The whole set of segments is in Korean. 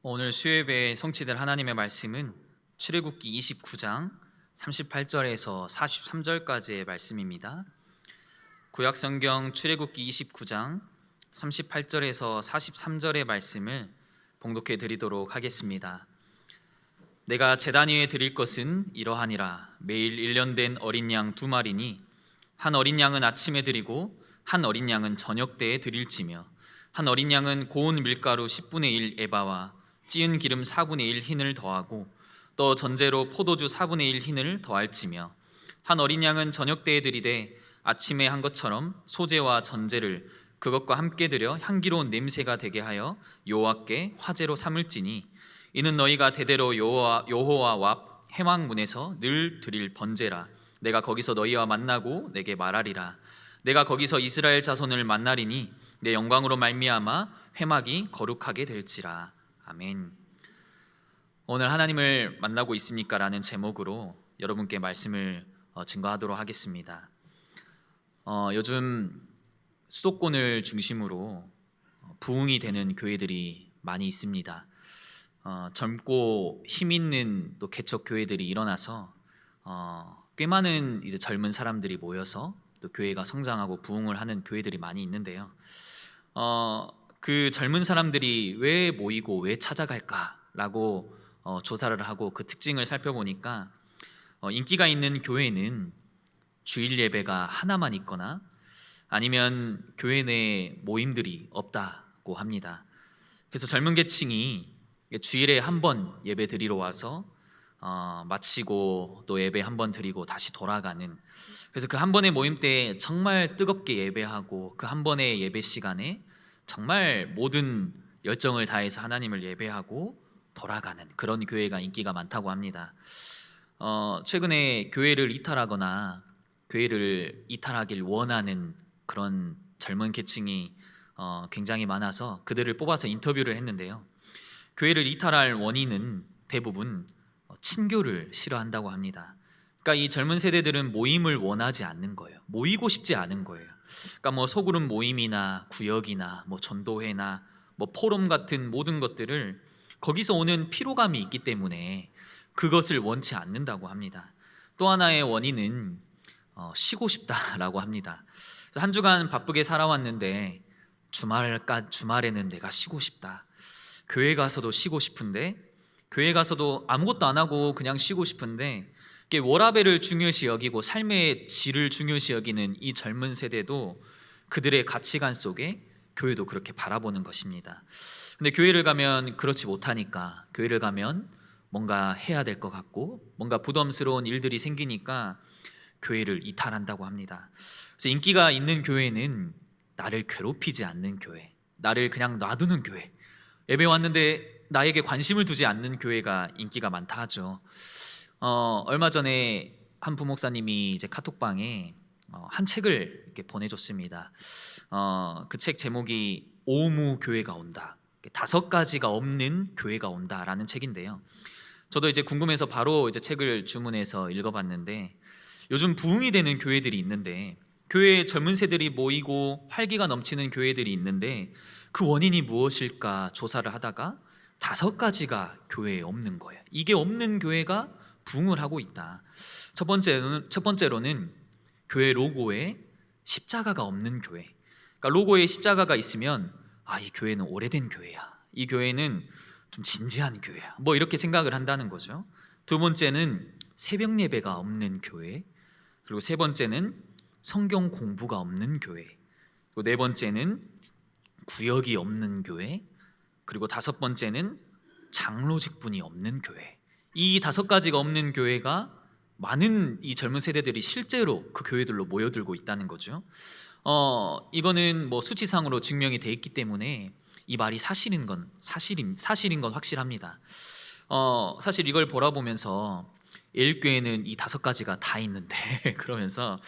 오늘 수요예배 성취될 하나님의 말씀은 출애굽기 29장 38절에서 43절까지의 말씀입니다. 구약성경 출애굽기 29장 38절에서 43절의 말씀을 봉독해 드리도록 하겠습니다. 내가 제단 위에 드릴 것은 이러하니라. 매일 1년 된 어린 양 2마리니 한 어린 양은 아침에 드리고 한 어린 양은 저녁 때에 드릴지며 한 어린 양은 고운 밀가루 10분의 1 에바와 찌은 기름 4분의 1 흰을 더하고 또 전제로 포도주 4분의 1 흰을 더할지며 한 어린 양은 저녁 때에 드리되 아침에 한 것처럼 소제와 전제를 그것과 함께 드려 향기로운 냄새가 되게 하여 여호와께 화제로 삼을지니 이는 너희가 대대로 여호와 앞 회막문에서 늘 드릴 번제라. 내가 거기서 너희와 만나고 내게 말하리라. 내가 거기서 이스라엘 자손을 만나리니 내 영광으로 말미암아 회막이 거룩하게 될지라. 아멘. 오늘 하나님을 만나고 있습니까? 라는 제목으로 여러분께 말씀을 증거하도록 하겠습니다. 요즘 수도권을 중심으로 부흥이 되는 교회들이 많이 있습니다. 젊고 힘 있는 또 개척 교회들이 일어나서 꽤 많은 이제 젊은 사람들이 모여서 또 교회가 성장하고 부흥을 하는 교회들이 많이 있는데요. 그 젊은 사람들이 왜 모이고 왜 찾아갈까라고 조사를 하고 그 특징을 살펴보니까 인기가 있는 교회는 주일 예배가 하나만 있거나 아니면 교회 내 모임들이 없다고 합니다. 그래서 젊은 계층이 주일에 한 번 예배 드리러 와서 마치고 또 예배 한 번 드리고 다시 돌아가는, 그래서 그 한 번의 모임 때 정말 뜨겁게 예배하고 그 한 번의 예배 시간에 정말 모든 열정을 다해서 하나님을 예배하고 돌아가는 그런 교회가 인기가 많다고 합니다. 최근에 교회를 이탈하거나 교회를 이탈하길 원하는 그런 젊은 계층이 굉장히 많아서 그들을 뽑아서 인터뷰를 했는데요. 교회를 이탈할 원인은 대부분 친교를 싫어한다고 합니다. 그러니까 이 젊은 세대들은 모임을 원하지 않는 거예요. 모이고 싶지 않은 거예요. 그러니까 뭐 소그룹 모임이나 구역이나 뭐 전도회나 뭐 포럼 같은 모든 것들을 거기서 오는 피로감이 있기 때문에 그것을 원치 않는다고 합니다. 또 하나의 원인은 쉬고 싶다라고 합니다. 그래서 한 주간 바쁘게 살아왔는데 주말에는 내가 쉬고 싶다. 교회 가서도 쉬고 싶은데, 교회 가서도 아무것도 안 하고 그냥 쉬고 싶은데, 워라밸을 중요시 여기고 삶의 질을 중요시 여기는 이 젊은 세대도 그들의 가치관 속에 교회도 그렇게 바라보는 것입니다. 근데 교회를 가면 그렇지 못하니까, 교회를 가면 뭔가 해야 될 것 같고 뭔가 부담스러운 일들이 생기니까 교회를 이탈한다고 합니다. 그래서 인기가 있는 교회는 나를 괴롭히지 않는 교회, 나를 그냥 놔두는 교회, 예배 왔는데 나에게 관심을 두지 않는 교회가 인기가 많다 하죠. 얼마 전에 한 부목사님이 이제 카톡방에 한 책을 이렇게 보내줬습니다. 그 책 제목이 오무 교회가 온다, 5가지가 없는 교회가 온다라는 책인데요. 저도 이제 궁금해서 바로 이제 책을 주문해서 읽어봤는데, 요즘 부흥이 되는 교회들이 있는데, 교회에 젊은 세들이 모이고 활기가 넘치는 교회들이 있는데 그 원인이 무엇일까 조사를 하다가 5가지가 교회에 없는 거예요. 이게 없는 교회가 부흥을 하고 있다. 첫 번째로는 교회 로고에 십자가가 없는 교회. 그러니까 로고에 십자가가 있으면 이 교회는 오래된 교회야, 이 교회는 좀 진지한 교회야, 뭐 이렇게 생각을 한다는 거죠. 두 번째는 새벽 예배가 없는 교회. 그리고 세 번째는 성경 공부가 없는 교회. 그리고 네 번째는 구역이 없는 교회. 그리고 5번째는 장로 직분이 없는 교회. 이 5가지가 없는 교회가 많은 이 젊은 세대들이 실제로 그 교회들로 모여들고 있다는 거죠. 이거는 뭐 수치상으로 증명이 돼 있기 때문에 이 말이 사실인 건 확실합니다. 사실 이걸 보라보면서 예일교회는 이 5가지가 다 있는데 그러면서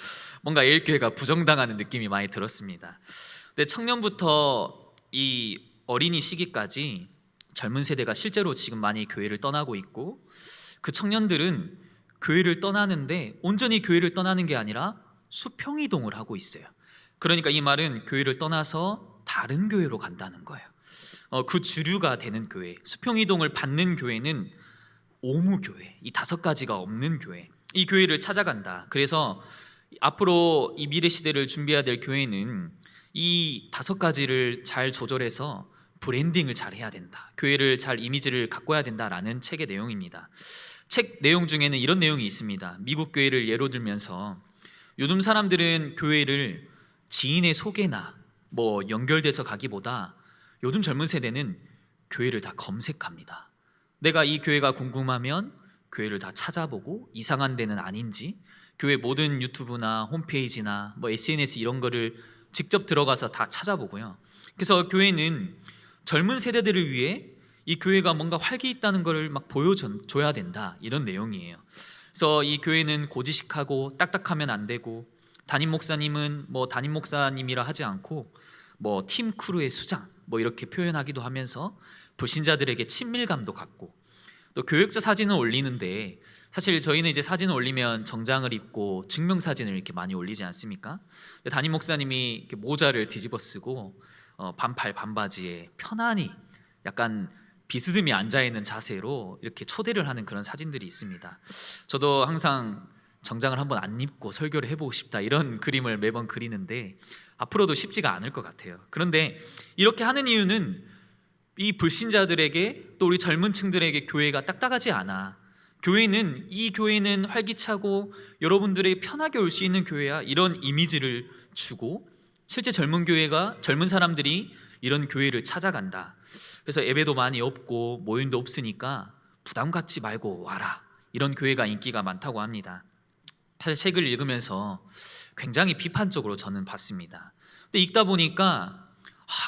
뭔가 예일교회가 부정당하는 느낌이 많이 들었습니다. 근데 청년부터 이 어린이 시기까지 젊은 세대가 실제로 지금 많이 교회를 떠나고 있고, 그 청년들은 교회를 떠나는데 온전히 교회를 떠나는 게 아니라 수평이동을 하고 있어요. 그러니까 이 말은 교회를 떠나서 다른 교회로 간다는 거예요. 그 주류가 되는 교회, 수평이동을 받는 교회는 오무교회, 이 5가지가 없는 교회, 이 교회를 찾아간다. 그래서 앞으로 이 미래 시대를 준비해야 될 교회는 이 5가지를 잘 조절해서 브랜딩을 잘 해야 된다, 교회를 잘 이미지를 가꿔야 된다라는 책의 내용입니다. 책 내용 중에는 이런 내용이 있습니다. 미국 교회를 예로 들면서 요즘 사람들은 교회를 지인의 소개나 연결돼서 가기보다 요즘 젊은 세대는 교회를 다 검색합니다. 내가 이 교회가 궁금하면 교회를 다 찾아보고 이상한 데는 아닌지, 교회 모든 유튜브나 홈페이지나 SNS 이런 거를 직접 들어가서 다 찾아보고요. 그래서 교회는 젊은 세대들을 위해 이 교회가 뭔가 활기 있다는 걸 막 보여줘야 된다, 이런 내용이에요. 그래서 이 교회는 고지식하고 딱딱하면 안 되고, 담임 목사님은 담임 목사님이라 하지 않고 팀 크루의 수장 이렇게 표현하기도 하면서 불신자들에게 친밀감도 갖고, 또 교역자 사진을 올리는데 사실 저희는 이제 사진을 올리면 정장을 입고 증명사진을 이렇게 많이 올리지 않습니까? 담임 목사님이 이렇게 모자를 뒤집어 쓰고 반팔 반바지에 편안히 약간 비스듬히 앉아있는 자세로 이렇게 초대를 하는 그런 사진들이 있습니다. 저도 항상 정장을 한번 안 입고 설교를 해보고 싶다, 이런 그림을 매번 그리는데 앞으로도 쉽지가 않을 것 같아요. 그런데 이렇게 하는 이유는 이 불신자들에게, 또 우리 젊은 층들에게 교회가 딱딱하지 않아, 이 교회는 활기차고 여러분들이 편하게 올 수 있는 교회야, 이런 이미지를 주고, 실제 젊은 사람들이 이런 교회를 찾아간다. 그래서 예배도 많이 없고 모임도 없으니까 부담 갖지 말고 와라, 이런 교회가 인기가 많다고 합니다. 사실 책을 읽으면서 굉장히 비판적으로 저는 봤습니다. 근데 읽다 보니까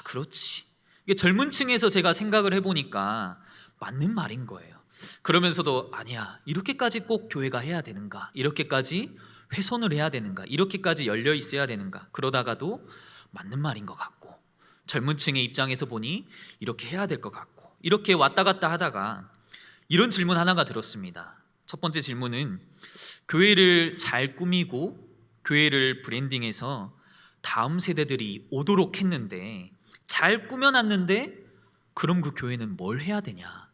그렇지, 이게 젊은 층에서 제가 생각을 해보니까 맞는 말인 거예요. 그러면서도 아니야, 이렇게까지 꼭 교회가 해야 되는가, 이렇게까지 훼손을 해야 되는가, 이렇게까지 열려 있어야 되는가, 그러다가도 맞는 말인 것 같고, 젊은 층의 입장에서 보니 이렇게 해야 될 것 같고, 이렇게 왔다 갔다 하다가 이런 질문 하나가 들었습니다. 첫 번째 질문은, 교회를 잘 꾸미고 교회를 브랜딩해서 다음 세대들이 오도록 했는데, 잘 꾸며놨는데 그럼 그 교회는 뭘 해야 되냐?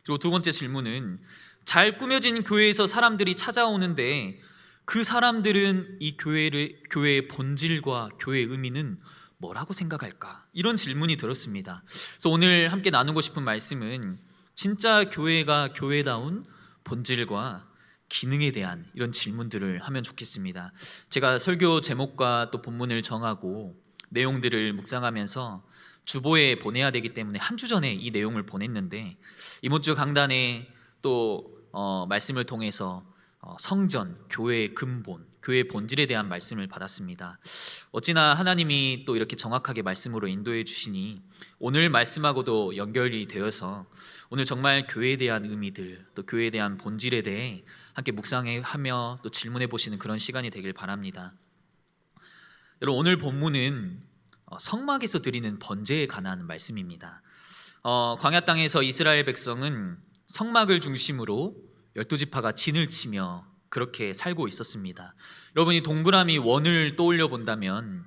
그리고 두 번째 질문은, 잘 꾸며진 교회에서 사람들이 찾아오는데 그 사람들은 이 교회의 본질과 교회의 의미는 뭐라고 생각할까? 이런 질문이 들었습니다. 그래서 오늘 함께 나누고 싶은 말씀은 진짜 교회가 교회다운 본질과 기능에 대한 이런 질문들을 하면 좋겠습니다. 제가 설교 제목과 또 본문을 정하고 내용들을 묵상하면서 주보에 보내야 되기 때문에 한 주 전에 이 내용을 보냈는데, 이번 주 강단에 또 말씀을 통해서 성전, 교회의 근본, 교회의 본질에 대한 말씀을 받았습니다. 어찌나 하나님이 또 이렇게 정확하게 말씀으로 인도해 주시니 오늘 말씀하고도 연결이 되어서 오늘 정말 교회에 대한 의미들, 또 교회에 대한 본질에 대해 함께 묵상하며 또 질문해 보시는 그런 시간이 되길 바랍니다. 여러분, 오늘 본문은 성막에서 드리는 번제에 관한 말씀입니다. 광야 땅에서 이스라엘 백성은 성막을 중심으로 12지파가 진을 치며 그렇게 살고 있었습니다. 여러분이 동그라미 원을 떠올려 본다면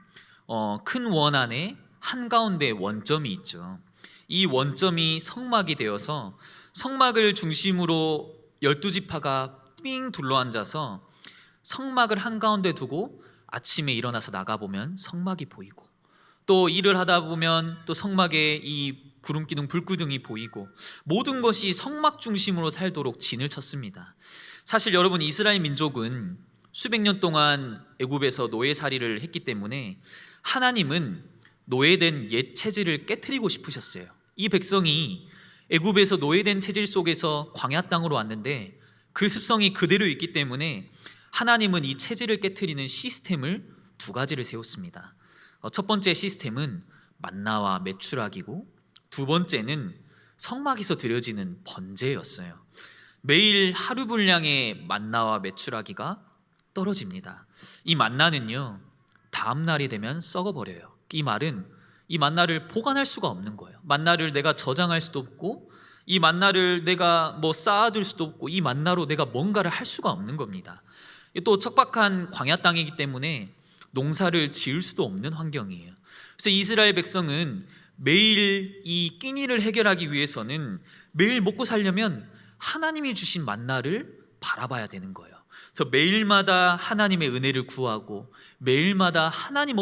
큰 원 안에 한가운데 원점이 있죠. 이 원점이 성막이 되어서 성막을 중심으로 12지파가 삥 둘러앉아서 성막을 한가운데 두고 아침에 일어나서 나가보면 성막이 보이고, 또 일을 하다 보면 또 성막에 이 구름기둥 불구등이 보이고, 모든 것이 성막 중심으로 살도록 진을 쳤습니다. 사실 여러분, 이스라엘 민족은 수백 년 동안 애굽에서 노예살이를 했기 때문에 하나님은 노예된 옛 체질을 깨트리고 싶으셨어요. 이 백성이 애굽에서 노예된 체질 속에서 광야 땅으로 왔는데 그 습성이 그대로 있기 때문에 하나님은 이 체질을 깨트리는 시스템을 2가지를 세웠습니다. 첫 번째 시스템은 만나와 메추라기고, 두 번째는 성막에서 드려지는 번제였어요. 매일 하루 분량의 만나와 메추라기가 떨어집니다. 이 만나는요, 다음 날이 되면 썩어버려요. 이 말은 이 만나를 보관할 수가 없는 거예요. 만나를 내가 저장할 수도 없고, 이 만나를 내가 쌓아둘 수도 없고, 이 만나로 내가 뭔가를 할 수가 없는 겁니다. 또 척박한 광야 땅이기 때문에 농사를 지을 수도 없는 환경이에요. 그래서 이스라엘 백성은 매일 이 끼니를 해결하기 위해서는 매일 먹고 살려면 하나님이 주신 만나를 바라봐야 되는 거예요. 그래서 매일마다 하나님의 은혜를 구하고 매일마다 하나님이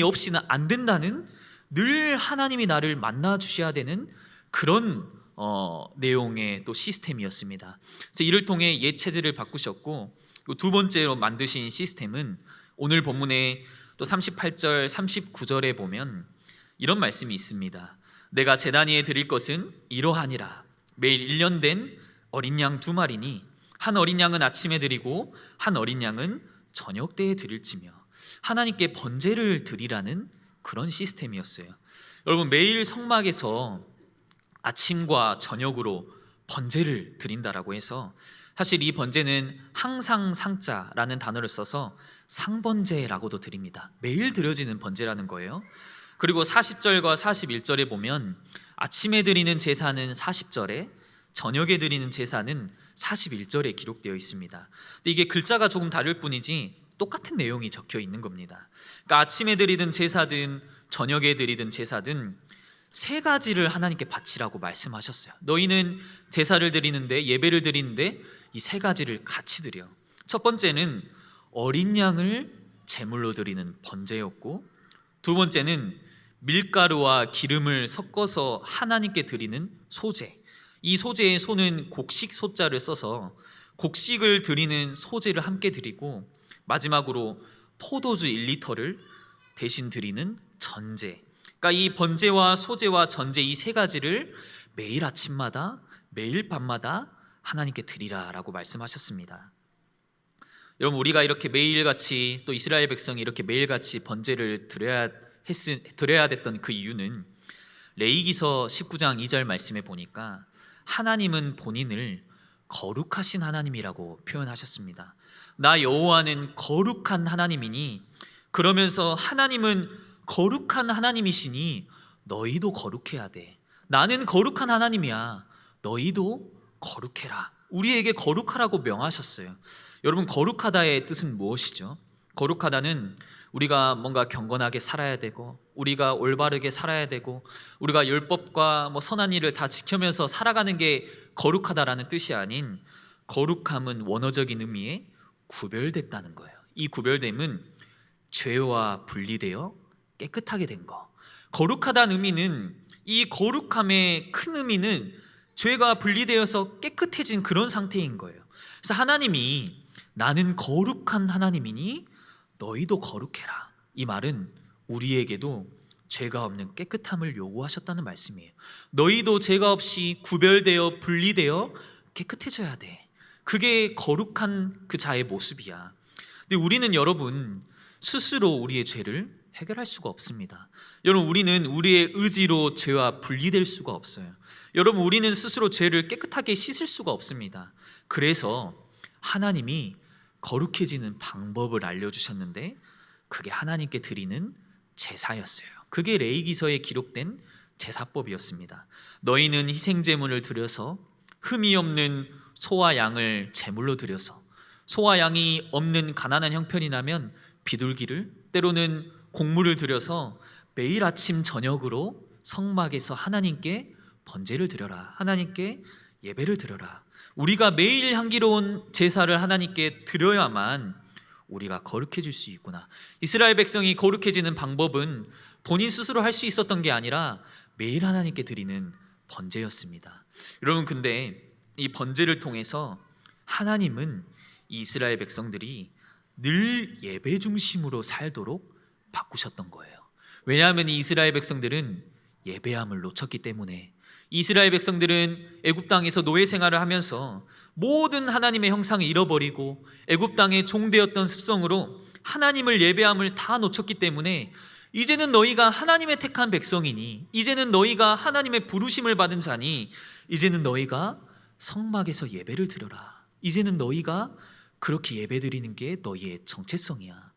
없이는 안 된다는, 늘 하나님이 나를 만나 주셔야 되는 그런 내용의 또 시스템이었습니다. 그래서 이를 통해 옛 체제를 바꾸셨고, 두 번째로 만드신 시스템은 오늘 본문의 또 38절 39절에 보면 이런 말씀이 있습니다. 내가 제단 위에 드릴 것은 이러하니라. 매일 1년 된 어린 양 2마리니 한 어린 양은 아침에 드리고 한 어린 양은 저녁 때에 드릴지며, 하나님께 번제를 드리라는 그런 시스템이었어요. 여러분, 매일 성막에서 아침과 저녁으로 번제를 드린다라고 해서, 사실 이 번제는 항상 상자라는 단어를 써서 상번제라고도 드립니다. 매일 드려지는 번제라는 거예요. 그리고 40절과 41절에 보면 아침에 드리는 제사는 40절에, 저녁에 드리는 제사는 41절에 기록되어 있습니다. 근데 이게 글자가 조금 다를 뿐이지 똑같은 내용이 적혀 있는 겁니다. 그러니까 아침에 드리든 제사든 저녁에 드리든 제사든 세 가지를 하나님께 바치라고 말씀하셨어요. 너희는 제사를 드리는데, 예배를 드리는데 이 세 가지를 같이 드려. 첫 번째는 어린 양을 제물로 드리는 번제였고, 두 번째는 밀가루와 기름을 섞어서 하나님께 드리는 소제. 이 소제의 소는 곡식 소자를 써서 곡식을 드리는 소제를 함께 드리고, 마지막으로 포도주 1리터를 대신 드리는 전제. 그러니까 이 번제와 소제와 전제, 이 세 가지를 매일 아침마다 매일 밤마다 하나님께 드리라라고 말씀하셨습니다. 여러분, 우리가 이렇게 매일같이, 또 이스라엘 백성이 이렇게 매일같이 번제를 드려야 됐던 그 이유는 레위기서 19장 2절 말씀에 보니까 하나님은 본인을 거룩하신 하나님이라고 표현하셨습니다. 나 여호와는 거룩한 하나님이니, 그러면서 하나님은 거룩한 하나님이시니 너희도 거룩해야 돼. 나는 거룩한 하나님이야. 너희도 거룩해라. 우리에게 거룩하라고 명하셨어요. 여러분, 거룩하다의 뜻은 무엇이죠? 거룩하다는 우리가 뭔가 경건하게 살아야 되고, 우리가 올바르게 살아야 되고, 우리가 율법과 선한 일을 다 지키면서 살아가는 게 거룩하다라는 뜻이 아닌, 거룩함은 원어적인 의미에 구별됐다는 거예요. 이 구별됨은 죄와 분리되어 깨끗하게 된 거. 거룩하다는 의미는, 이 거룩함의 큰 의미는 죄가 분리되어서 깨끗해진 그런 상태인 거예요. 그래서 하나님이 나는 거룩한 하나님이니 너희도 거룩해라, 이 말은 우리에게도 죄가 없는 깨끗함을 요구하셨다는 말씀이에요. 너희도 죄가 없이 구별되어 분리되어 깨끗해져야 돼. 그게 거룩한 그 자의 모습이야. 근데 우리는, 여러분, 스스로 우리의 죄를 해결할 수가 없습니다. 여러분, 우리는 우리의 의지로 죄와 분리될 수가 없어요. 여러분, 우리는 스스로 죄를 깨끗하게 씻을 수가 없습니다. 그래서 하나님이 거룩해지는 방법을 알려주셨는데, 그게 하나님께 드리는 제사였어요. 그게 레위기서에 기록된 제사법이었습니다. 너희는 희생제물을 드려서, 흠이 없는 소와 양을 제물로 드려서, 소와 양이 없는 가난한 형편이 나면 비둘기를, 때로는 곡물을 드려서 매일 아침 저녁으로 성막에서 하나님께 번제를 드려라, 하나님께 예배를 드려라. 우리가 매일 향기로운 제사를 하나님께 드려야만 우리가 거룩해질 수 있구나. 이스라엘 백성이 거룩해지는 방법은 본인 스스로 할 수 있었던 게 아니라 매일 하나님께 드리는 번제였습니다. 여러분, 근데 이 번제를 통해서 하나님은 이 이스라엘 백성들이 늘 예배 중심으로 살도록 바꾸셨던 거예요. 왜냐하면 이 이스라엘 백성들은 예배함을 놓쳤기 때문에. 이스라엘 백성들은 애굽 땅에서 노예 생활을 하면서 모든 하나님의 형상을 잃어버리고 애굽 땅의 종되었던 습성으로 하나님을 예배함을 다 놓쳤기 때문에, 이제는 너희가 하나님의 택한 백성이니, 이제는 너희가 하나님의 부르심을 받은 자니, 이제는 너희가 성막에서 예배를 드려라. 이제는 너희가 그렇게 예배드리는 게 너희의 정체성이야.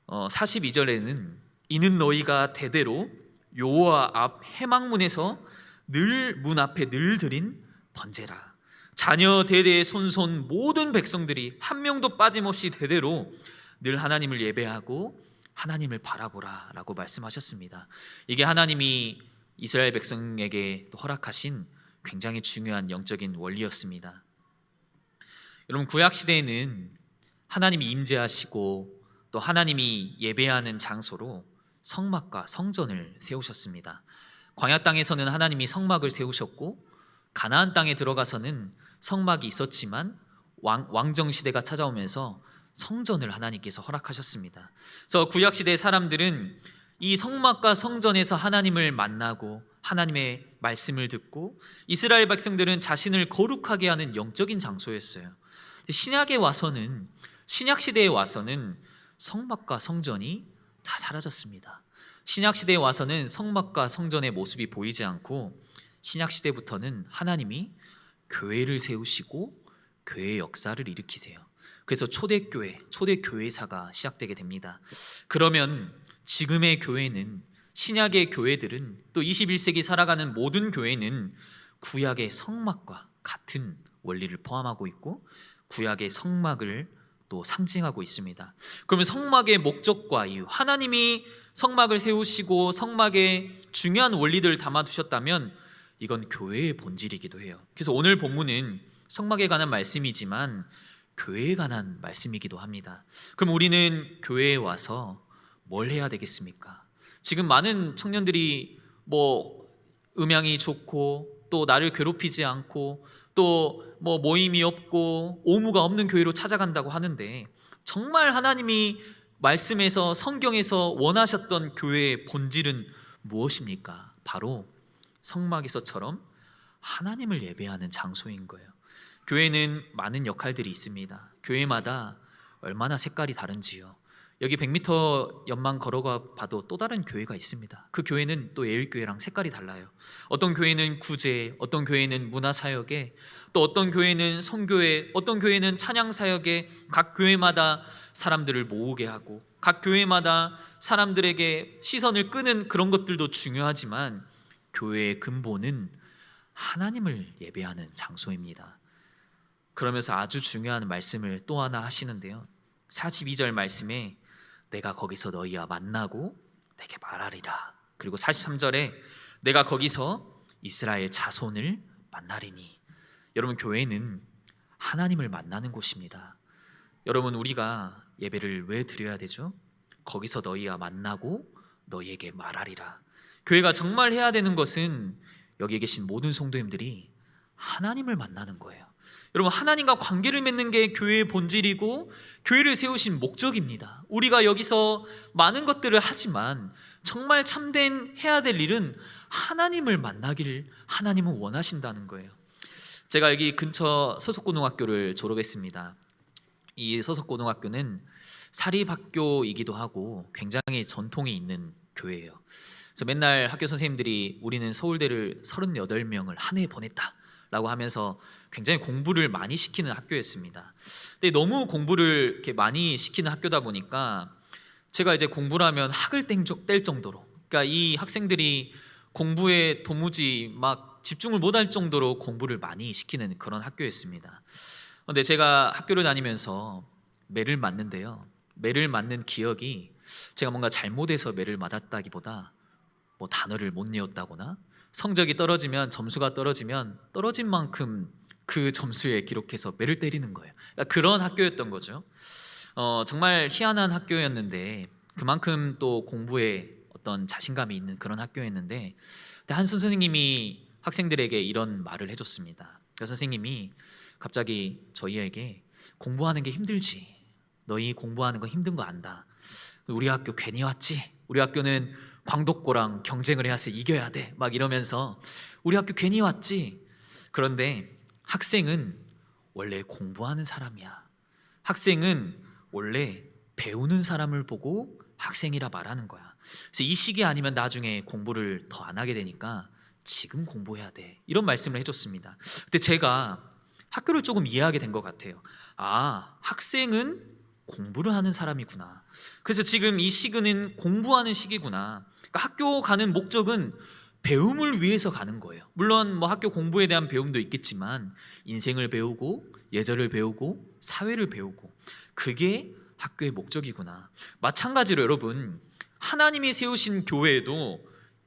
42절에는 이는 너희가 대대로 여호와 앞 해망문에서 늘 문 앞에 늘 드린 번제라. 자녀 대대의 손손 모든 백성들이 한 명도 빠짐없이 대대로 늘 하나님을 예배하고 하나님을 바라보라 라고 말씀하셨습니다. 이게 하나님이 이스라엘 백성에게 또 허락하신 굉장히 중요한 영적인 원리였습니다. 여러분, 구약시대에는 하나님이 임재하시고 또 하나님이 예배하는 장소로 성막과 성전을 세우셨습니다. 광야 땅에서는 하나님이 성막을 세우셨고, 가나안 땅에 들어가서는 성막이 있었지만 왕정 시대가 찾아오면서 성전을 하나님께서 허락하셨습니다. 그래서 구약 시대 사람들은 이 성막과 성전에서 하나님을 만나고 하나님의 말씀을 듣고, 이스라엘 백성들은 자신을 거룩하게 하는 영적인 장소였어요. 신약 시대에 와서는 성막과 성전이 다 사라졌습니다. 신약 시대에 와서는 성막과 성전의 모습이 보이지 않고, 신약 시대부터는 하나님이 교회를 세우시고 교회의 역사를 일으키세요. 그래서 초대교회사가 시작되게 됩니다. 그러면 지금의 교회는, 신약의 교회들은, 또 21세기 살아가는 모든 교회는 구약의 성막과 같은 원리를 포함하고 있고, 구약의 성막을 또 상징하고 있습니다. 그러면 성막의 목적과 이유, 하나님이 성막을 세우시고 성막에 중요한 원리들을 담아두셨다면 이건 교회의 본질이기도 해요. 그래서 오늘 본문은 성막에 관한 말씀이지만 교회에 관한 말씀이기도 합니다. 그럼 우리는 교회에 와서 뭘 해야 되겠습니까? 지금 많은 청년들이 음향이 좋고 또 나를 괴롭히지 않고 또 모임이 없고 오무가 없는 교회로 찾아간다고 하는데, 정말 하나님이 말씀에서, 성경에서 원하셨던 교회의 본질은 무엇입니까? 바로 성막에서처럼 하나님을 예배하는 장소인 거예요. 교회는 많은 역할들이 있습니다. 교회마다 얼마나 색깔이 다른지요. 여기 100m 옆만 걸어가 봐도 또 다른 교회가 있습니다. 그 교회는 또 예일교회랑 색깔이 달라요. 어떤 교회는 구제, 어떤 교회는 문화사역에, 또 어떤 교회는 선교회, 어떤 교회는 찬양사역에, 각 교회마다 사람들을 모으게 하고 각 교회마다 사람들에게 시선을 끄는 그런 것들도 중요하지만, 교회의 근본은 하나님을 예배하는 장소입니다. 그러면서 아주 중요한 말씀을 또 하나 하시는데요, 42절 말씀에 내가 거기서 너희와 만나고 내게 말하리라, 그리고 43절에 내가 거기서 이스라엘 자손을 만나리니. 여러분, 교회는 하나님을 만나는 곳입니다. 여러분, 우리가 예배를 왜 드려야 되죠? 거기서 너희와 만나고 너희에게 말하리라. 교회가 정말 해야 되는 것은 여기에 계신 모든 성도님들이 하나님을 만나는 거예요. 여러분, 하나님과 관계를 맺는 게 교회의 본질이고 교회를 세우신 목적입니다. 우리가 여기서 많은 것들을 하지만 정말 참된 해야 될 일은 하나님을 만나기를 하나님은 원하신다는 거예요. 제가 여기 근처 서석고등학교를 졸업했습니다. 이 서석고등학교는 사립학교이기도 하고 굉장히 전통이 있는 교회예요. 그래서 맨날 학교 선생님들이 우리는 서울대를 38명을 한 해에 보냈다 라고 하면서 굉장히 공부를 많이 시키는 학교였습니다. 근데 너무 공부를 이렇게 많이 시키는 학교다 보니까 제가 이제 공부를 하면 학을 뗄 정도로, 그러니까 이 학생들이 공부에 도무지 막 집중을 못할 정도로 공부를 많이 시키는 그런 학교였습니다. 근데 제가 학교를 다니면서 매를 맞는데요, 매를 맞는 기억이, 제가 뭔가 잘못해서 매를 맞았다기보다 단어를 못 외웠다거나 성적이 떨어지면, 점수가 떨어지면 떨어진 만큼 그 점수에 기록해서 매를 때리는 거예요. 그러니까 그런 학교였던 거죠. 정말 희한한 학교였는데, 그만큼 또 공부에 어떤 자신감이 있는 그런 학교였는데, 한 선생님이 학생들에게 이런 말을 해줬습니다. 그 선생님이 갑자기 저희에게 공부하는 게 힘들지, 너희 공부하는 거 힘든 거 안다, 우리 학교 괜히 왔지, 우리 학교는 광독고랑 경쟁을 해서 이겨야 돼, 막 이러면서 우리 학교 괜히 왔지. 그런데 학생은 원래 공부하는 사람이야. 학생은 원래 배우는 사람을 보고 학생이라 말하는 거야. 그래서 이 시기 아니면 나중에 공부를 더 안 하게 되니까 지금 공부해야 돼, 이런 말씀을 해줬습니다. 근데 제가 학교를 조금 이해하게 된 것 같아요. 아, 학생은 공부를 하는 사람이구나. 그래서 지금 이 시기는 공부하는 시기구나. 그러니까 학교 가는 목적은 배움을 위해서 가는 거예요. 물론 학교 공부에 대한 배움도 있겠지만 인생을 배우고 예절을 배우고 사회를 배우고, 그게 학교의 목적이구나. 마찬가지로 여러분, 하나님이 세우신 교회에도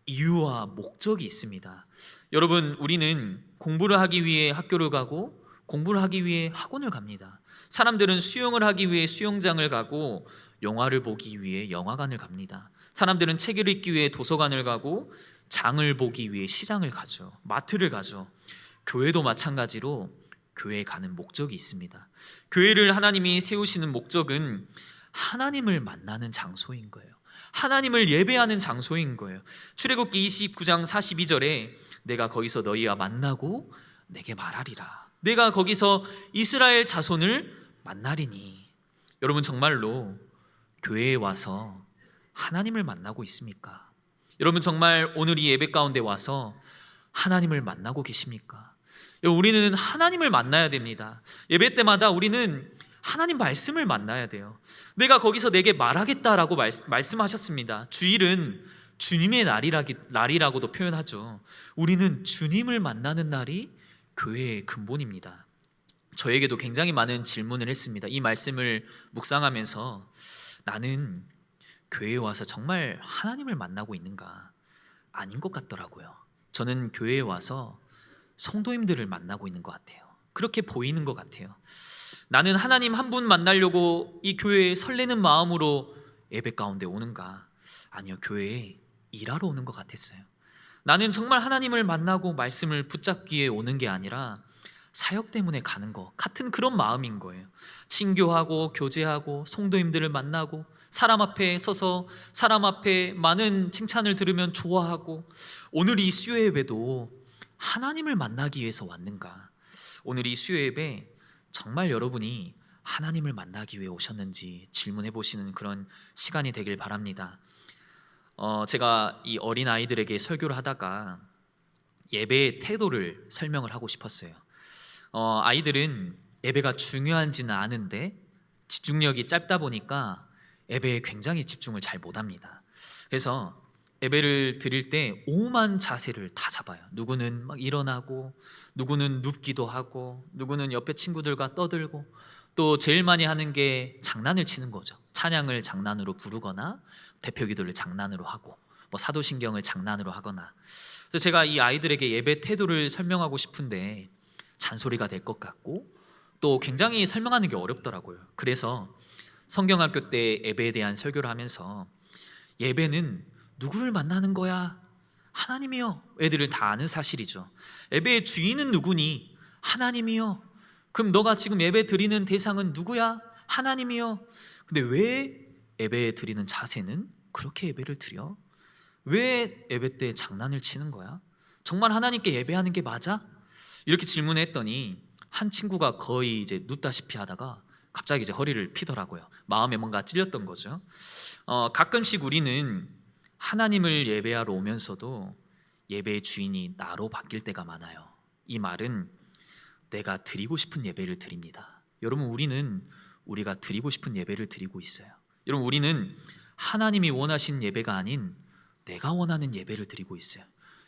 이유와 목적이 있습니다. 여러분, 우리는 공부를 하기 위해 학교를 가고 공부를 하기 위해 학원을 갑니다. 사람들은 수영을 하기 위해 수영장을 가고 영화를 보기 위해 영화관을 갑니다. 사람들은 책을 읽기 위해 도서관을 가고 장을 보기 위해 시장을 가죠. 마트를 가죠. 교회도 마찬가지로 교회에 가는 목적이 있습니다. 교회를 하나님이 세우시는 목적은 하나님을 만나는 장소인 거예요. 하나님을 예배하는 장소인 거예요. 출애굽기 29장 42절에 내가 거기서 너희와 만나고 내게 말하리라. 내가 거기서 이스라엘 자손을 만나리니. 여러분, 정말로 교회에 와서 하나님을 만나고 있습니까? 여러분, 정말 오늘 이 예배 가운데 와서 하나님을 만나고 계십니까? 여러분, 우리는 하나님을 만나야 됩니다. 예배 때마다 우리는 하나님 말씀을 만나야 돼요. 내가 거기서 내게 말하겠다라고 말씀하셨습니다. 주일은 주님의 날이라고도 표현하죠. 우리는 주님을 만나는 날이 교회의 근본입니다. 저에게도 굉장히 많은 질문을 했습니다. 이 말씀을 묵상하면서 나는 교회에 와서 정말 하나님을 만나고 있는가? 아닌 것 같더라고요. 저는 교회에 와서 성도님들을 만나고 있는 것 같아요. 그렇게 보이는 것 같아요. 나는 하나님 한 분 만나려고 이 교회에 설레는 마음으로 예배 가운데 오는가? 아니요, 교회에 일하러 오는 것 같았어요. 나는 정말 하나님을 만나고 말씀을 붙잡기 위해 오는 게 아니라 사역 때문에 가는 것 같은 그런 마음인 거예요. 친교하고 교제하고 성도님들을 만나고 사람 앞에 서서 사람 앞에 많은 칭찬을 들으면 좋아하고, 오늘 이 수요 예배도 하나님을 만나기 위해서 왔는가? 오늘 이 수요 예배 정말 여러분이 하나님을 만나기 위해 오셨는지 질문해 보시는 그런 시간이 되길 바랍니다. 제가 이 어린 아이들에게 설교를 하다가 예배의 태도를 설명을 하고 싶었어요. 아이들은 예배가 중요한지는 아는데 집중력이 짧다 보니까 예배에 굉장히 집중을 잘 못합니다. 그래서 예배를 드릴 때 오만 자세를 다 잡아요. 누구는 막 일어나고, 누구는 눕기도 하고, 누구는 옆에 친구들과 떠들고, 또 제일 많이 하는 게 장난을 치는 거죠. 찬양을 장난으로 부르거나 대표기도를 장난으로 하고, 뭐 사도신경을 장난으로 하거나. 그래서 제가 이 아이들에게 예배 태도를 설명하고 싶은데 잔소리가 될 것 같고, 또 굉장히 설명하는 게 어렵더라고요. 그래서 성경학교 때 예배에 대한 설교를 하면서 예배는 누구를 만나는 거야? 하나님이요. 애들을 다 아는 사실이죠. 예배의 주인은 누구니? 하나님이요. 그럼 너가 지금 예배 드리는 대상은 누구야? 하나님이요. 근데 왜 예배 드리는 자세는 그렇게 예배를 드려? 왜 예배 때 장난을 치는 거야? 정말 하나님께 예배하는 게 맞아? 이렇게 질문했더니 한 친구가 거의 이제 눕다시피 하다가 갑자기 이제 허리를 피더라고요. 마음에 뭔가 찔렸던 거죠. 가끔씩 우리는 하나님을 예배하러 오면서도 예배의 주인이 나로 바뀔 때가 많아요. 이 말은 내가 드리고 싶은 예배를 드립니다. 여러분, 우리가 드리고 싶은 예배를 드리고 있어요. 여러분, 우리는 하나님이 원하신 예배가 아닌 내가 원하는 예배를 드리고 있어요.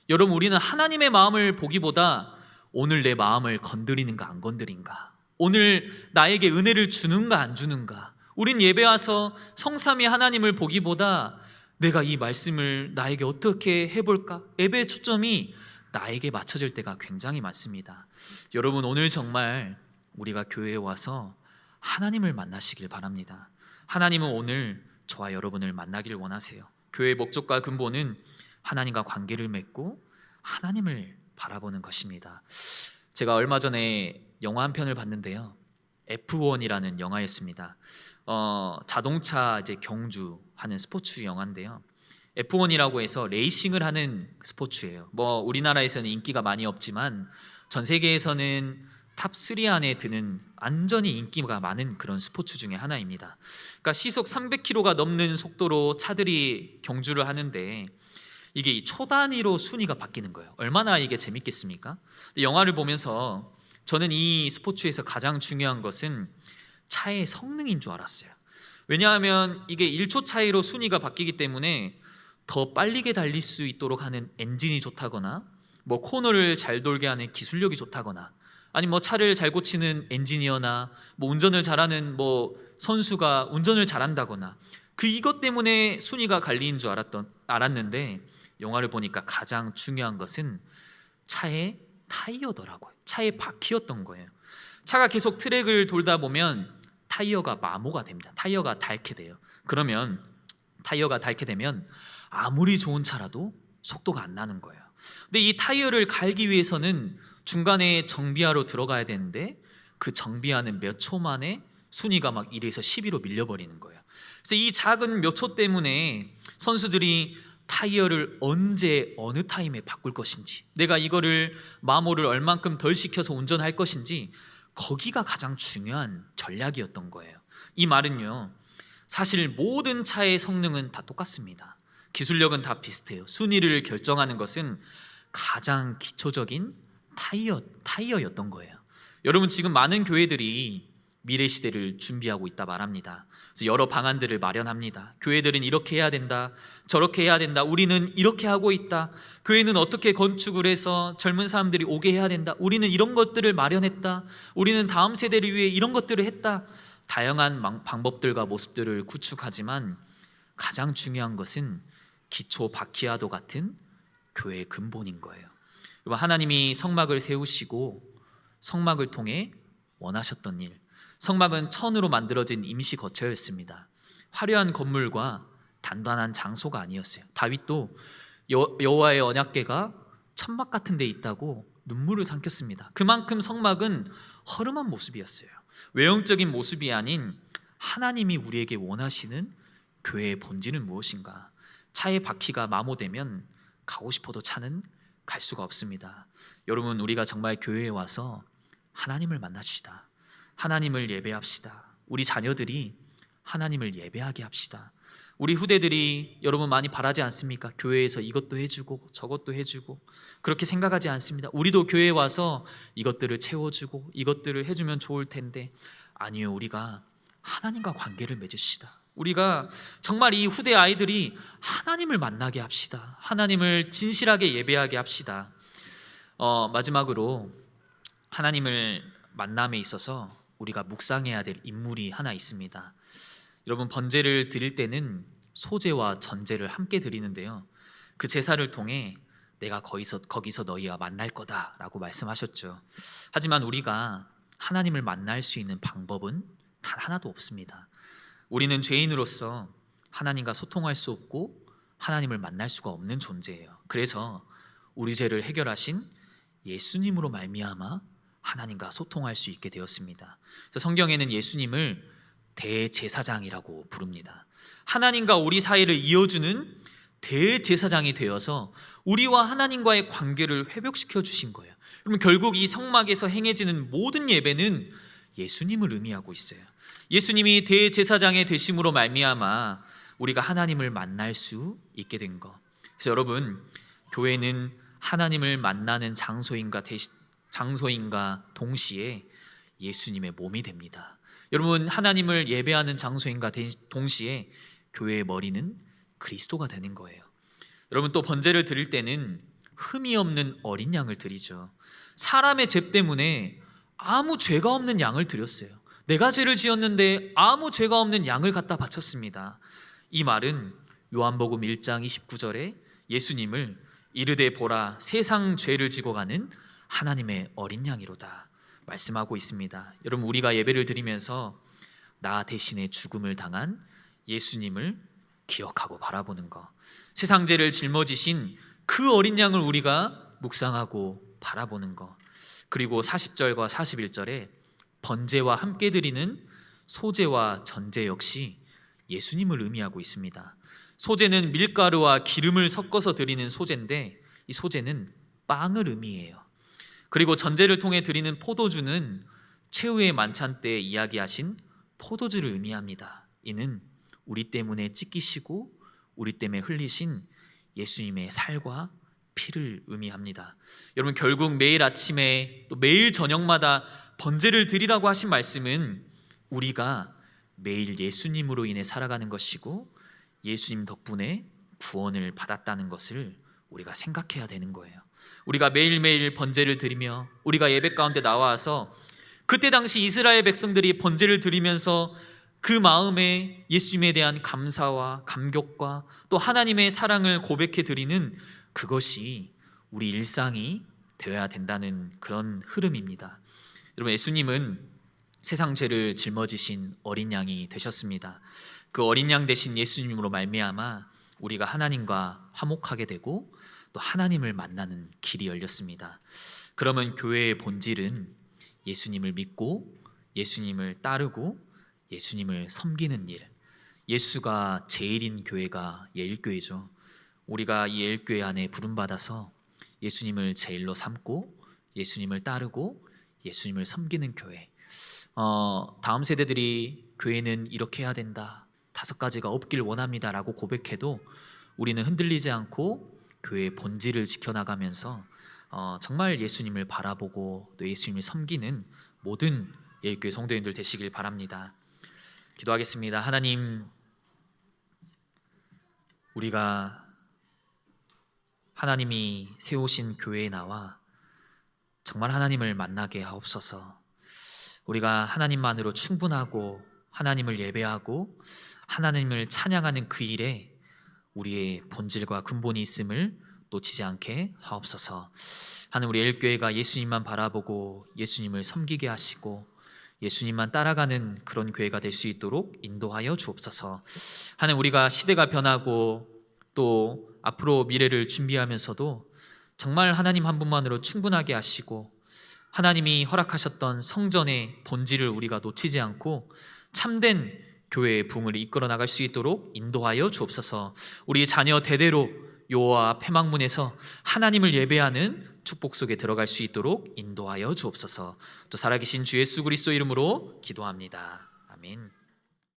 여러분, 우리는 하나님의 마음을 보기보다 오늘 내 마음을 건드리는가 안 건드린가, 오늘 나에게 은혜를 주는가 안 주는가, 우린 예배 와서 성삼위 하나님을 보기보다 내가 이 말씀을 나에게 어떻게 해볼까, 예배의 초점이 나에게 맞춰질 때가 굉장히 많습니다. 여러분, 오늘 정말 우리가 교회에 와서 하나님을 만나시길 바랍니다. 하나님은 오늘 저와 여러분을 만나기를 원하세요. 교회의 목적과 근본은 하나님과 관계를 맺고 하나님을 바라보는 것입니다. 제가 얼마 전에 영화 한 편을 봤는데요, F1이라는 영화였습니다. 자동차 이제 경주하는 스포츠 영화인데요, F1이라고 해서 레이싱을 하는 스포츠예요. 뭐 우리나라에서는 인기가 많이 없지만 전 세계에서는 탑3 안에 드는 완전히 인기가 많은 그런 스포츠 중에 하나입니다. 그러니까 시속 300km가 넘는 속도로 차들이 경주를 하는데 이게 이 초 단위로 순위가 바뀌는 거예요. 얼마나 이게 재밌겠습니까? 영화를 보면서 저는 이 스포츠에서 가장 중요한 것은 차의 성능인 줄 알았어요. 왜냐하면 이게 1초 차이로 순위가 바뀌기 때문에 더 빠르게 달릴 수 있도록 하는 엔진이 좋다거나, 뭐 코너를 잘 돌게 하는 기술력이 좋다거나, 아니 뭐 차를 잘 고치는 엔지니어나 뭐 운전을 잘하는 뭐 선수가 운전을 잘한다거나 이것 때문에 순위가 갈리는 줄 알았는데 영화를 보니까 가장 중요한 것은 차의 타이어더라고요. 차의 바퀴였던 거예요. 차가 계속 트랙을 돌다 보면 타이어가 마모가 됩니다. 타이어가 닳게 돼요. 그러면 타이어가 닳게 되면 아무리 좋은 차라도 속도가 안 나는 거예요. 근데 이 타이어를 갈기 위해서는 중간에 정비하러 들어가야 되는데 그 정비하는 몇 초 만에 순위가 막 1에서 10위로 밀려버리는 거예요. 그래서 이 작은 몇 초 때문에 선수들이 타이어를 언제 어느 타임에 바꿀 것인지, 내가 이거를 마모를 얼만큼 덜 시켜서 운전할 것인지, 거기가 가장 중요한 전략이었던 거예요. 이 말은요, 사실 모든 차의 성능은 다 똑같습니다. 기술력은 다 비슷해요. 순위를 결정하는 것은 가장 기초적인 타이어였던 거예요. 여러분, 지금 많은 교회들이 미래 시대를 준비하고 있다 말합니다. 그래서 여러 방안들을 마련합니다. 교회들은 이렇게 해야 된다, 저렇게 해야 된다, 우리는 이렇게 하고 있다, 교회는 어떻게 건축을 해서 젊은 사람들이 오게 해야 된다, 우리는 이런 것들을 마련했다, 우리는 다음 세대를 위해 이런 것들을 했다. 다양한 방법들과 모습들을 구축하지만 가장 중요한 것은 기초 바퀴와도 같은 교회의 근본인 거예요. 하나님이 성막을 세우시고 성막을 통해 원하셨던 일, 성막은 천으로 만들어진 임시 거처였습니다. 화려한 건물과 단단한 장소가 아니었어요. 다윗도 여호와의 언약궤가 천막 같은 데 있다고 눈물을 삼켰습니다. 그만큼 성막은 허름한 모습이었어요. 외형적인 모습이 아닌 하나님이 우리에게 원하시는 교회의 본질은 무엇인가? 차의 바퀴가 마모되면 가고 싶어도 차는 갈 수가 없습니다. 여러분, 우리가 정말 교회에 와서 하나님을 만납시다. 하나님을 예배합시다. 우리 자녀들이 하나님을 예배하게 합시다. 우리 후대들이 여러분 많이 바라지 않습니까? 교회에서 이것도 해주고 저것도 해주고 그렇게 생각하지 않습니다. 우리도 교회에 와서 이것들을 채워주고 이것들을 해주면 좋을 텐데, 아니요, 우리가 하나님과 관계를 맺읍시다. 우리가 정말 이 후대 아이들이 하나님을 만나게 합시다. 하나님을 진실하게 예배하게 합시다. 마지막으로 하나님을 만남에 있어서 우리가 묵상해야 될 인물이 하나 있습니다. 여러분, 번제를 드릴 때는 소제와 전제를 함께 드리는데요, 그 제사를 통해 내가 거기서 너희와 만날 거다라고 말씀하셨죠. 하지만 우리가 하나님을 만날 수 있는 방법은 단 하나도 없습니다. 우리는 죄인으로서 하나님과 소통할 수 없고 하나님을 만날 수가 없는 존재예요. 그래서 우리 죄를 해결하신 예수님으로 말미암아 하나님과 소통할 수 있게 되었습니다. 그래서 성경에는 예수님을 대제사장이라고 부릅니다. 하나님과 우리 사이를 이어주는 대제사장이 되어서 우리와 하나님과의 관계를 회복시켜 주신 거예요. 그러면 결국 이 성막에서 행해지는 모든 예배는 예수님을 의미하고 있어요. 예수님이 대제사장의 되심으로 말미암아 우리가 하나님을 만날 수 있게 된 것. 그래서 여러분, 교회는 하나님을 만나는 장소인가 동시에 예수님의 몸이 됩니다. 여러분, 하나님을 예배하는 장소인가 동시에 교회의 머리는 그리스도가 되는 거예요. 여러분, 또 번제를 드릴 때는 흠이 없는 어린 양을 드리죠. 사람의 죄 때문에 아무 죄가 없는 양을 드렸어요. 내가 죄를 지었는데 아무 죄가 없는 양을 갖다 바쳤습니다. 이 말은 요한복음 1장 29절에 예수님을 이르되 보라, 세상 죄를 지고 가는 하나님의 어린 양이로다 말씀하고 있습니다. 여러분, 우리가 예배를 드리면서 나 대신에 죽음을 당한 예수님을 기억하고 바라보는 것, 세상 죄를 짊어지신 그 어린 양을 우리가 묵상하고 바라보는 것, 그리고 40절과 41절에 번제와 함께 드리는 소제와 전제 역시 예수님을 의미하고 있습니다. 소제는 밀가루와 기름을 섞어서 드리는 소제인데 이 소제는 빵을 의미해요. 그리고 전제를 통해 드리는 포도주는 최후의 만찬 때 이야기하신 포도주를 의미합니다. 이는 우리 때문에 찢기시고 우리 때문에 흘리신 예수님의 살과 피를 의미합니다. 여러분, 결국 매일 아침에 또 매일 저녁마다 번제를 드리라고 하신 말씀은 우리가 매일 예수님으로 인해 살아가는 것이고 예수님 덕분에 구원을 받았다는 것을 우리가 생각해야 되는 거예요. 우리가 매일매일 번제를 드리며 우리가 예배 가운데 나와서 그때 당시 이스라엘 백성들이 번제를 드리면서 그 마음에 예수님에 대한 감사와 감격과 또 하나님의 사랑을 고백해 드리는 그것이 우리 일상이 되어야 된다는 그런 흐름입니다. 여러분, 예수님은 세상 죄를 짊어지신 어린 양이 되셨습니다. 그 어린 양 되신 예수님으로 말미암아 우리가 하나님과 화목하게 되고 또 하나님을 만나는 길이 열렸습니다. 그러면 교회의 본질은 예수님을 믿고 예수님을 따르고 예수님을 섬기는 일, 예수가 제일인 교회가 예일교회죠. 우리가 이 예일교회 안에 부름받아서 예수님을 제일로 삼고 예수님을 따르고 예수님을 섬기는 교회. 다음 세대들이 교회는 이렇게 해야 된다, 5가지가 없길 원합니다 라고 고백해도 우리는 흔들리지 않고 교회의 본질을 지켜나가면서 정말 예수님을 바라보고 또 예수님을 섬기는 모든 예일교회 성도님들 되시길 바랍니다. 기도하겠습니다. 하나님, 우리가 하나님이 세우신 교회에 나와 정말 하나님을 만나게 하옵소서. 우리가 하나님만으로 충분하고 하나님을 예배하고 하나님을 찬양하는 그 일에 우리의 본질과 근본이 있음을 놓치지 않게 하옵소서. 하나님, 우리 예일교회가 예수님만 바라보고 예수님을 섬기게 하시고 예수님만 따라가는 그런 교회가 될 수 있도록 인도하여 주옵소서. 하나님, 우리가 시대가 변하고 또 앞으로 미래를 준비하면서도 정말 하나님 한 분만으로 충분하게 하시고 하나님이 허락하셨던 성전의 본질을 우리가 놓치지 않고 참된 교회의 부흥을 이끌어 나갈 수 있도록 인도하여 주옵소서. 우리 자녀 대대로 여호와 폐막문에서 하나님을 예배하는 축복 속에 들어갈 수 있도록 인도하여 주옵소서. 또 살아계신 주 예수 그리스도 이름으로 기도합니다. 아멘.